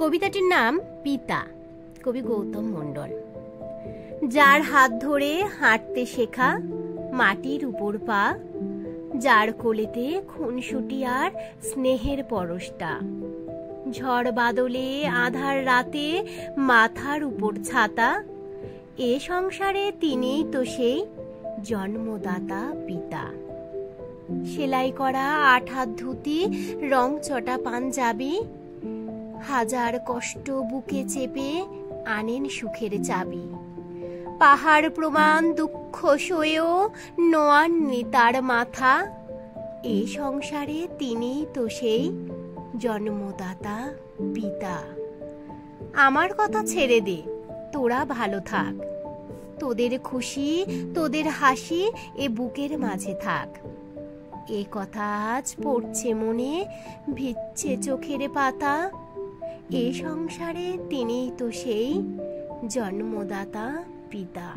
কবিতাটির নাম পিতা, কবি গৌতম মণ্ডল। যার হাত ধরে হাঁটতে শেখা মাটির উপর পা, যার কোলেতে খুনসুটি আর স্নেহের পরশটা, ঝড় বাদলে আধার রাতে মাথার উপর ছাতা, এ সংসারে তিনিই তো সেই জন্মদাতা পিতা। সেলাই করা ৮ হাত ধুতি, রং চটা পাঞ্জাবি, হাজার কষ্ট বুকে চেপে আনেন সুখের চাবি। পাহাড় প্রমাণ দুঃখ সয়েও নোয়াননি তার মাথা, এ সংসারে তিনিই তো সেই জন্মদাতা পিতা। আমার কথা ছেড়ে দে, তোরা ভালো থাক, তোদের খুশি তোদের হাসি এ বুকের মাঝে থাক। এ কথা আজ পড়ছে মনে, ভিজছে চোখের পাতা, এ সংসারে তিনিই তো সেই জন্মদাতা পিতা।